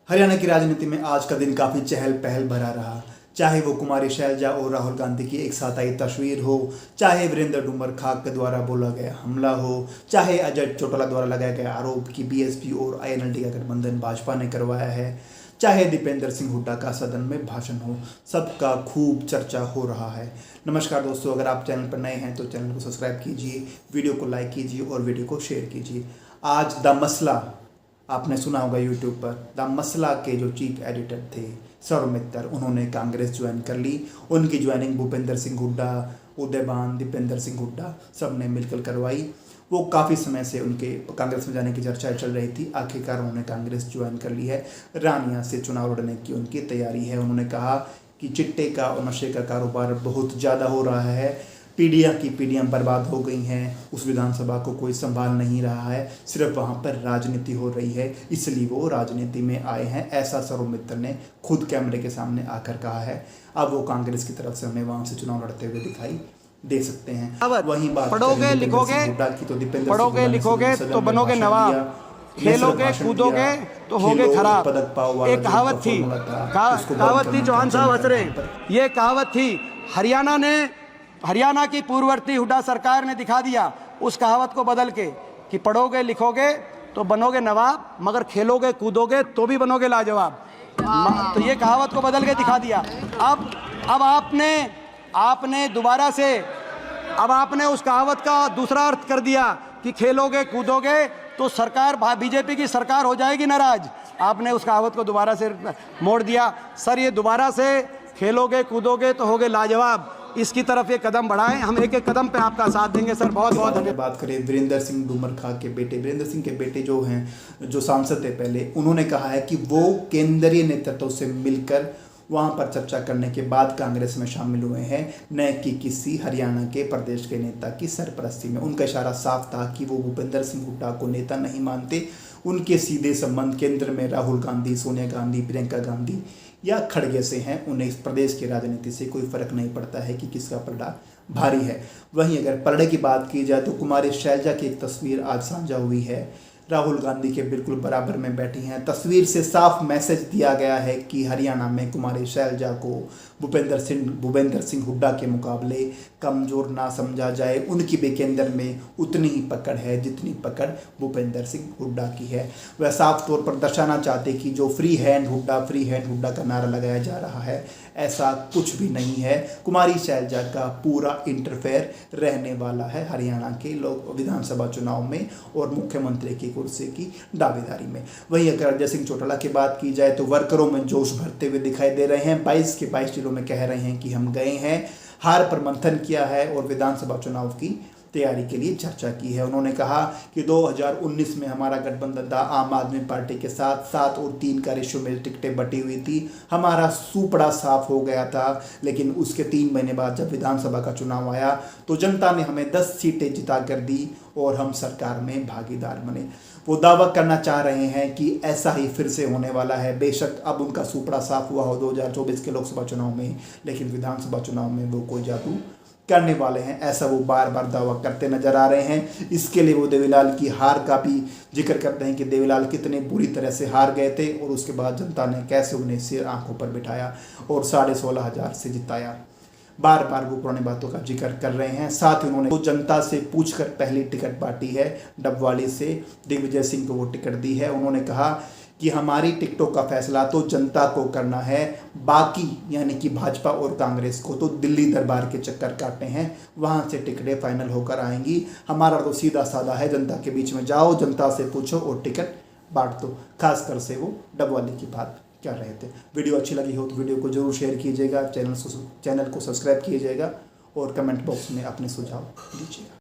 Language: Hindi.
हरियाणा की राजनीति में आज का दिन काफ़ी चहल पहल भरा रहा। चाहे वो कुमारी शैलजा और राहुल गांधी की एक साथ आई तस्वीर हो, चाहे वीरेंद्र डूमर खाक के द्वारा बोला गया हमला हो, चाहे अजय चौटाला द्वारा लगाया गया आरोप कि बीएसपी और आईएनएलडी का गठबंधन भाजपा ने करवाया है, चाहे दीपेंद्र सिंह हुड्डा का सदन में भाषण हो, सबका खूब चर्चा हो रहा है। नमस्कार दोस्तों, अगर आप चैनल पर नए हैं तो चैनल को सब्सक्राइब कीजिए, वीडियो को लाइक कीजिए और वीडियो को शेयर कीजिए। आज द मसला आपने सुना होगा यूट्यूब पर, द मसला के जो चीफ एडिटर थे सौरभ मित्तर, उन्होंने कांग्रेस ज्वाइन कर ली। उनकी ज्वाइनिंग भूपेंद्र सिंह हुड्डा, उदयभान, दीपेंद्र सिंह हुड्डा सब ने मिलकर करवाई। वो काफ़ी समय से उनके कांग्रेस में जाने की चर्चा चल रही थी। आखिरकार उन्होंने कांग्रेस ज्वाइन कर ली है। रानिया से चुनाव लड़ने की उनकी तैयारी है। उन्होंने कहा कि चिट्टे का और नशे का कारोबार बहुत ज़्यादा हो रहा है, पीढ़ियाँ बर्बाद हो गई हैं, उस विधानसभा को कोई संभाल नहीं रहा है, सिर्फ वहाँ पर राजनीति हो रही है, इसलिए वो राजनीति में आए हैं। ऐसा सौरभ मित्तर ने खुद कैमरे के सामने आकर कहा है। अब वो कांग्रेस की तरफ से हमें वहाँ से चुनाव लड़ते हुए दिखाई दे सकते हैं। वहीं बात पढ़ोगे लिखोगे तो बनोगे नवाब, खेलोगे कूदोगे तो होगे खराब। एक कहावत थी चौहान साहब हंस रहे, ये कहावत थी। हरियाणा की पूर्ववर्ती हुड्डा सरकार ने दिखा दिया उस कहावत को बदल के कि पढ़ोगे लिखोगे तो बनोगे नवाब, मगर खेलोगे कूदोगे तो भी बनोगे लाजवाब। तो ये कहावत को बदल के दिखा दिया। अब आपने दोबारा से आपने उस कहावत का दूसरा अर्थ कर दिया कि खेलोगे कूदोगे तो सरकार बीजेपी की सरकार हो जाएगी नाराज। आपने उस कहावत को दोबारा से मोड़ दिया। सर, ये दोबारा से खेलोगे कूदोगे तो होगे लाजवाब, इसकी तरफ ये कदम बढ़ाएं। हम एक एक कदम पे आपका साथ देंगे सर। बहुत बहुत धन्यवाद। बात करें वीरेंद्र सिंह डूमर खाक के बेटे, वीरेंद्र सिंह के बेटे जो हैं, जो सांसद थे पहले, उन्होंने कहा है कि वो केंद्रीय नेतृत्व से मिलकर वहाँ पर चर्चा करने के बाद कांग्रेस में शामिल हुए हैं, न कि किसी हरियाणा के प्रदेश के नेता की सरपरस्ती में। उनका इशारा साफ था कि वो भूपेंद्र सिंह हुड्डा को नेता नहीं मानते। उनके सीधे संबंध केंद्र में राहुल गांधी, सोनिया गांधी, प्रियंका गांधी या खड़गे से हैं। उन्हें इस प्रदेश की राजनीति से कोई फर्क नहीं पड़ता है कि किसका पलड़ा भारी है। वहीं अगर पलड़े की बात की जाए तो कुमारी शैलजा की एक तस्वीर आज साझा हुई है, राहुल गांधी के बिल्कुल बराबर में बैठी हैं। तस्वीर से साफ मैसेज दिया गया है कि हरियाणा में कुमारी शैलजा को भूपेंद्र सिंह हुड्डा के मुकाबले कमज़ोर ना समझा जाए। उनकी भी केंद्र में उतनी ही पकड़ है जितनी पकड़ भूपेंद्र सिंह हुड्डा की है। वह साफ तौर पर दर्शाना चाहते कि जो फ्री हैंड हुड्डा का नारा लगाया जा रहा है, ऐसा कुछ भी नहीं है। कुमारी शैलजा का पूरा इंटरफेयर रहने वाला है हरियाणा के लोक विधानसभा चुनाव में और मुख्यमंत्री की कुर्सी की दावेदारी में। वहीं अगर अजय सिंह चौटाला की बात की जाए तो वर्करों में जोश भरते हुए दिखाई दे रहे हैं। 22 के 22 जिलों में कह रहे हैं कि हम गए हैं, हार पर मंथन किया है और विधानसभा चुनाव की तैयारी के लिए चर्चा की है। उन्होंने कहा कि 2019 में हमारा गठबंधन था आम आदमी पार्टी के साथ, 7 और 3 का रेशो में टिकटें बटी हुई थी। हमारा सूपड़ा साफ हो गया था, लेकिन उसके 3 महीने बाद जब विधानसभा का चुनाव आया तो जनता ने हमें 10 सीटें जिता कर दी और हम सरकार में भागीदार बने। वो दावा करना चाह रहे हैं कि ऐसा ही फिर से होने वाला है। बेशक अब उनका सूपड़ा साफ हुआ हो 2024 के लोकसभा चुनाव में, लेकिन विधानसभा चुनाव में वो कोई जादू करने वाले हैं, ऐसा वो बार बार दावा करते नजर आ रहे हैं। इसके लिए वो देवीलाल की हार का भी जिक्र करते हैं कि देवीलाल कितने बुरी तरह से हार गए थे और उसके बाद जनता ने कैसे उन्हें सिर आंखों पर बिठाया और 16,500 से जिताया। बार बार वो पुरानी बातों का जिक्र कर रहे हैं। साथ ही उन्होंने वो जनता से पूछकर पहली टिकट बांटी है, डबवाली से दिग्विजय सिंह को वो टिकट दी है। उन्होंने कहा कि हमारी टिकटों का फैसला तो जनता को करना है, बाकी यानी कि भाजपा और कांग्रेस को तो दिल्ली दरबार के चक्कर काटने हैं, वहाँ से टिकटें फाइनल होकर आएंगी। हमारा तो सीधा साधा है, जनता के बीच में जाओ, जनता से पूछो और टिकट बांट दो। खासकर से वो डबवाली की बात कर रहे थे। वीडियो अच्छी लगी हो तो वीडियो को जरूर शेयर कीजिएगा, चैनल को सब्सक्राइब कीजिएगा और कमेंट बॉक्स में अपने सुझाव दीजिएगा।